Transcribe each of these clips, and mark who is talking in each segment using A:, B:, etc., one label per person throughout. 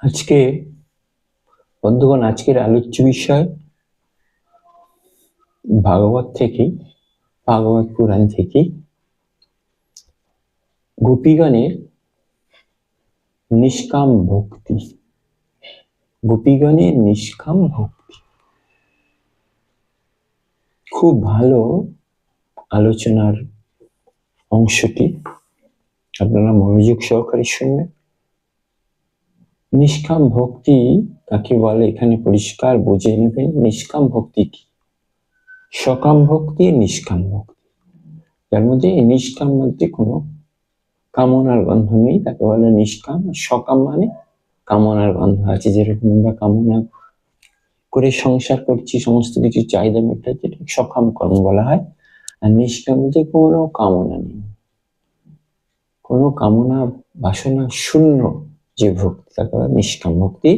A: আজকে বন্ধুগণ, আজকের আলোচ্য বিষয় ভাগবত পুরাণ থেকে গোপীগণের নিষ্কাম ভক্তি। গোপীগণের নিষ্কাম ভক্তি খুব ভালো আলোচনার অংশটি, আপনারা মনোযোগ সহকারে শুনবেন। নিষ্কাম ভক্তি কাকে বলে এখানে পরিষ্কার বুঝে নেবেন। নিষ্কাম ভক্তি কি? সকাম ভক্তি, নিষ্কাম ভক্তি। যার মধ্যে নিষ্কাম মধ্যে কোনো কামনার গন্ধ নেই, তাকে বলে নিষ্কাম। সকাম মানে কামনার গন্ধ আছে, যেরকম আমরা কামনা করে সংসার করছি, সমস্ত কিছু চাহিদা মেটাচ্ছে, সকাম কর্ম বলা হয়। আর নিষ্কাম যে কোনো কামনা নেই, কোনো কামনা বাসনা শূন্য যে ভক্তি, তাকে বলে নিষ্কাম ভক্তি।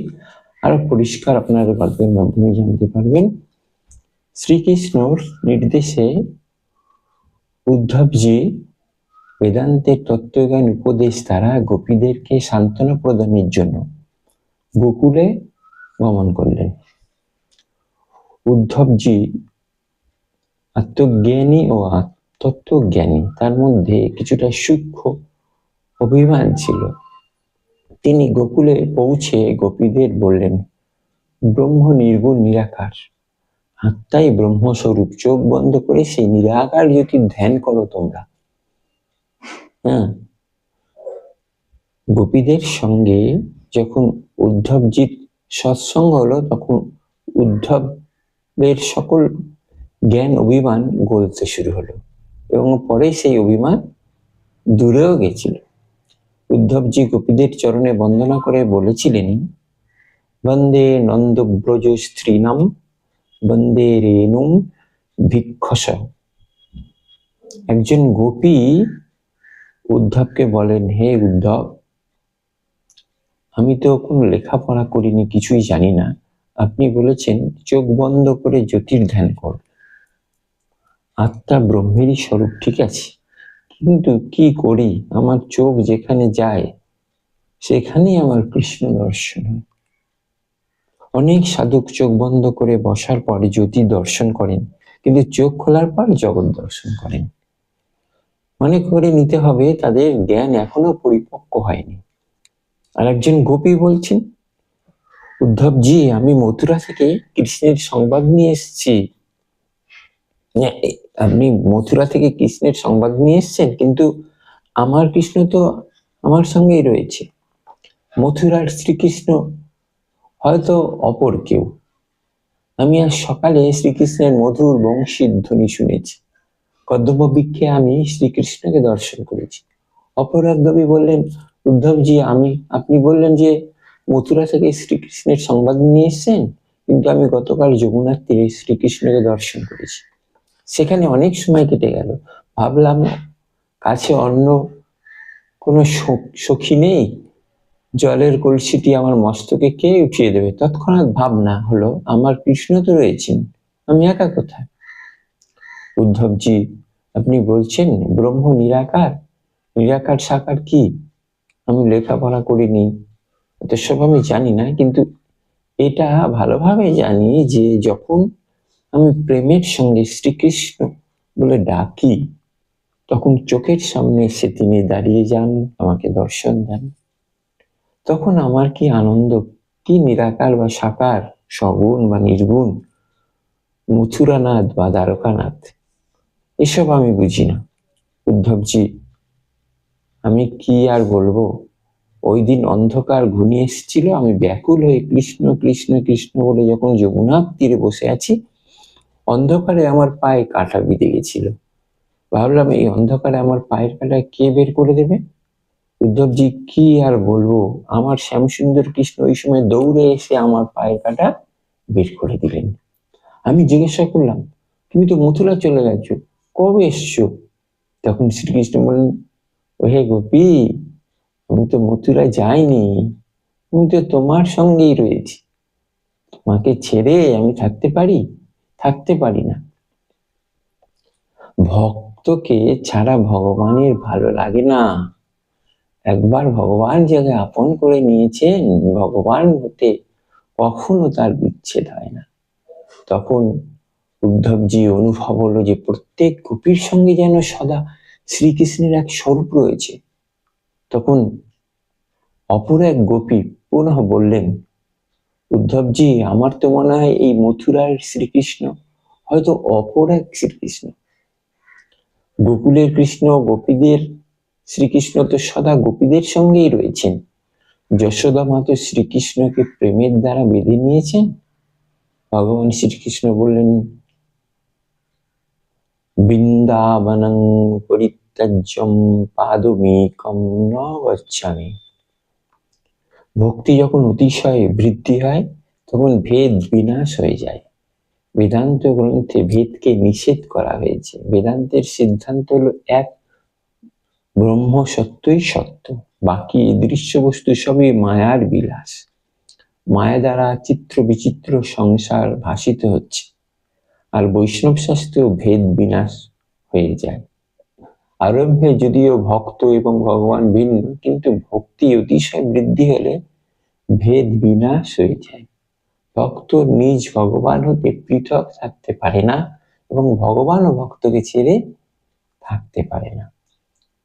A: আরো পরিষ্কার আপনার গল্পের মাধ্যমে জানতে পারবেন। শ্রীকৃষ্ণর নির্দেশে উদ্ধবজি বেদান্তের তত্ত্বজ্ঞান উপদেশ দ্বারা গোপীদেরকে সান্ত্বনা প্রদানের জন্য গোকুলে গমন করলেন। উদ্ধবজি আত্মজ্ঞানী ও তত্ত্বজ্ঞানী, তার মধ্যে কিছুটা সূক্ষ্ম অভিমান ছিল। তিনি গোকুলে পৌঁছে গোপীদের বললেন, ব্রহ্ম নির্গুণ নিরাকার, আত্মাই ব্রহ্মস্বরূপ। চোখ বন্ধ করে সেই নিরাকার জ্যোতি ধ্যান করো তোমরা। গোপীদের সঙ্গে যখন উদ্ধবজির সৎসঙ্গ হলো, তখন উদ্ধবের সকল জ্ঞান অভিমান গলতে শুরু হলো এবং পরে সেই অভিমান দূরেও গেছিল। উদ্ধবজি গোপীদের চরণে বন্দনা করে বলেছিলেন, বন্দে নন্দব্রজ স্ত্রীণাম বন্দে রেণুম ভিক্ষস। একজন গোপী উদ্ধবকে বলেন, হে উদ্ধব, আমি তো কোনো লেখাপড়া করিনি, কিছুই জানি না। আপনি বলেছেন চোখ বন্ধ করে জ্যোতির ধ্যান কর। আত্মা ব্রহ্মেরই স্বরূপ, ঠিক আছে, কিন্তু কি করি? আমার চোখ যেখানে যায় সেখানেই আমার কৃষ্ণ দর্শন হয়। অনেক সাধক চোখ বন্ধ করে বসার পর জ্যোতি দর্শন করেন, কিন্তু চোখ খোলার পর জগৎ দর্শন করেন। মনে করে নিতে হবে তাদের জ্ঞান এখনো পরিপক্ক হয়নি। আর একজন গোপী বলছেন, উদ্ধবজি, আমি মথুরা থেকে কৃষ্ণের সংবাদ নিয়ে এসেছি। আপনি মথুরা থেকে কৃষ্ণের সংবাদ নিয়ে এসছেন, কিন্তু আমার কৃষ্ণ তো আমার সঙ্গেই রয়েছে। মথুরার শ্রীকৃষ্ণ হয়তো অপর কেউ। আমি আজ সকালে শ্রীকৃষ্ণের মধুর বংশীর ধ্বনি শুনেছি। কদম্ববৃক্ষে আমি শ্রীকৃষ্ণকে দর্শন করেছি। অপর এক কবি বললেন, উদ্ধবজি, আপনি বললেন যে মথুরা থেকে শ্রীকৃষ্ণের সংবাদ নিয়ে এসছেন, কিন্তু আমি গতকাল যমুনার তীরে শ্রীকৃষ্ণকে দর্শন করেছি। সেখানে অনেক সময় কেটে গেল। ভাবলাম কাছে অন্য কোনো সখী নেই, জলের কলসিটি আমার মস্তকে কে উঠিয়ে দেবে? তৎক্ষণাৎ ভাবনা হলো, আমার কৃষ্ণ তো রয়েছেন, আমি একা কোথায়? উদ্ধবজি, আপনি বলছেন ব্রহ্ম নিরাকার, নিরাকার সাকার কি? আমি লেখাপড়া করিনি, তো সব আমি জানি না, কিন্তু এটা ভালোভাবে জানি যে যখন আমি প্রেমের সঙ্গে শ্রীকৃষ্ণ বলে ডাকি, তখন চোখের সামনে এসে তিনি দাঁড়িয়ে যান, আমাকে দর্শন দেন। তখন আমার কি আনন্দ! কি নিরাকার বা সাকার, সগুণ বা নির্গুণ, মথুরানাথ বা দ্বারকানাথ, এসব আমি বুঝি না। উদ্ধবজি, আমি কি আর বলবো? ওই দিন অন্ধকার ঘনিয়ে এসেছিল, আমি ব্যাকুল হয়ে কৃষ্ণ কৃষ্ণ কৃষ্ণ বলে যখন যমুনার তীরে বসে আছি, অন্ধকারে আমার পায়ে কাঁটা বিঁধে গেছিল। ভাবলাম এই অন্ধকারে আমার পায়ের কাঁটা কে বের করে দেবে? উদ্ধবজি, কি আর বলবো, আমার শ্যামসুন্দর কৃষ্ণ ওই সময় দৌড়ে এসে আমার পায়ের কাঁটা বের করে দিলেন। আমি জিজ্ঞাসা করলাম, তুমি তো মথুরা চলে গেছো, কবে এসছো? তখন শ্রীকৃষ্ণ বললেন, হে গোপী, আমি তো মথুরায় যাইনি, আমি তো তোমার সঙ্গেই রয়েছি। তোমাকে ছেড়ে আমি থাকতে পারি? থাকতে পারি না। ভক্তকে ছাড়া ভগবানের ভালো লাগে না। একবার ভগবান যাকে আপন করে নিয়েছেন, ভগবান হতে কখনো তার বিচ্ছেদ হয় না। তখন উদ্ধবজি অনুভব হলো যে প্রত্যেক গোপীর সঙ্গে যেন সদা শ্রীকৃষ্ণের এক স্বরূপ রয়েছে। তখন অপর এক গোপী পুনঃ বললেন, উদ্ধবজি, আমার তো মনে হয় এই মথুরার শ্রীকৃষ্ণ হয়তো অপর এক শ্রীকৃষ্ণ। গোকুলের কৃষ্ণ, গোপীদের শ্রীকৃষ্ণ তো সদা গোপীদের সঙ্গেই রয়েছেন। যশোদা মা তো শ্রীকৃষ্ণকে প্রেমের দ্বারা বেঁধে নিয়েছেন। ভগবান শ্রীকৃষ্ণ বললেন, বৃন্দাবনং পরিত্যাজ্যম পাদমেকম ন গচ্ছামি। ভক্তি যখন অতিশয় বৃদ্ধি হয় তখন ভেদ বিনাশ হয়ে যায়। বেদান্ত গ্রন্থে ভেদকে নিষেধ করা হয়েছে। বেদান্তের সিদ্ধান্ত হলো এক ব্রহ্ম সত্যই সত্য, বাকি দৃশ্য বস্তু সবই মায়ার বিলাস। মায়া দ্বারা চিত্র বিচিত্র সংসার ভাসিত হচ্ছে। আর বৈষ্ণব শাস্ত্রেও ভেদ বিনাশ হয়ে যায়। আরম্ভে যদিও ভক্ত এবং ভগবান ভিন্ন, কিন্তু ভক্তি অতিশয় বৃদ্ধি হলে ভেদ বিনাশ হয়ে যায়। ভক্ত নিজ ভগবান হতে পৃথক থাকতে পারে না এবং ভগবানও ভক্তকে ছেড়ে থাকতে পারে না।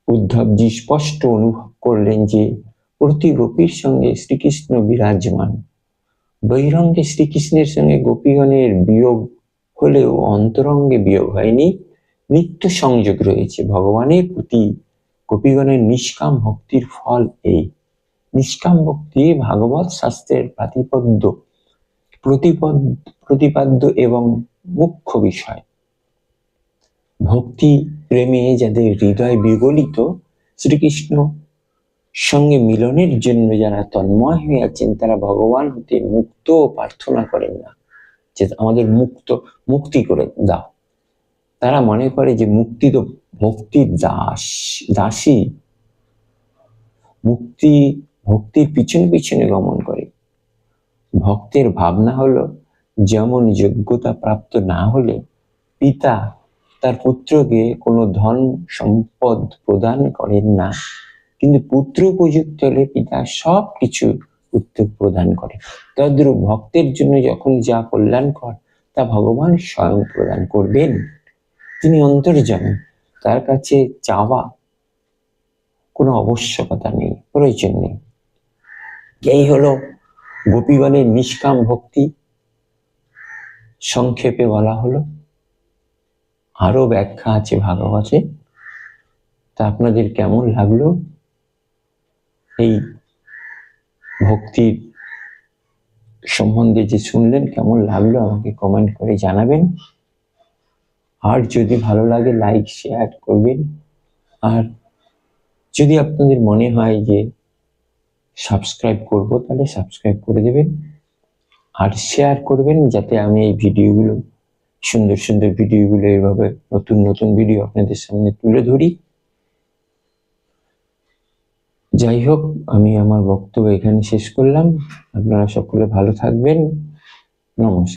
A: উদ্ধবজি স্পষ্ট অনুভব করলেন যে প্রতি গোপীর সঙ্গে শ্রীকৃষ্ণ বিরাজমান। বহিরঙ্গে শ্রীকৃষ্ণের সঙ্গে গোপীগণের বিয়োগ হলেও অন্তরঙ্গে বিয়োগ হয়নি, নিত্য সংযোগ রয়েছে। ভগবানের প্রতি গোপীগণের নিষ্কাম ভক্তির ফল এই। নিষ্কাম ভক্তি ভাগবত শাস্ত্রের প্রতিপাদ্য এবং মুখ্য বিষয়। ভক্তি প্রেমে যাদের হৃদয় বিগলিত, শ্রীকৃষ্ণ সঙ্গে মিলনের জন্য যারা তন্ময় হয়ে আছেন, তারা ভগবান হতে মুক্ত প্রার্থনা করেন না যে আমাদের মুক্তি করে দাও। তারা মনে করে যে মুক্তি তো ভক্তির দাসী, মুক্তি ভক্তির পিছনে পিছনে গমন করে। ভক্তের ভাবনা হলো, যেমন যোগ্যতা প্রাপ্ত না হলে পিতা তার পুত্রকে কোনো ধন সম্পদ প্রদান করেন না, কিন্তু পুত্র উপযুক্ত হলে পিতা সব কিছু পুত্র প্রদান করে। তদ্রূপ ভক্তের জন্য যখন যা কল্যাণকর তা ভগবান স্বয়ং প্রদান করবেন। তিনি অন্তর্যামী, তার কাছে চাওয়া কোনো আবশ্যকতা নেই, প্রয়োজন নেই। এই হলো গোপীগণের নিষ্কাম ভক্তি, সংক্ষেপে বলা হলো। আরো ব্যাখ্যা আছে ভাগবতে। তা আপনাদের কেমন লাগলো এই ভক্তির সম্বন্ধে যে শুনলেন, কেমন লাগলো আমাকে কমেন্ট করে জানাবেন। আর যদি ভালো লাগে লাইক শেয়ার করবেন। আর যদি আপনাদের মনে হয় যে সাবস্ক্রাইব করব, তাহলে সাবস্ক্রাইব করে দেবেন আর শেয়ার করবেন, যাতে আমি এই ভিডিওগুলো, সুন্দর সুন্দর ভিডিওগুলো, এইভাবে নতুন নতুন ভিডিও আপনাদের সামনে তুলে ধরি। যাই হোক, আমি আমার বক্তব্য এখানে শেষ করলাম। আপনারা সকলে ভালো থাকবেন। নমস্কার।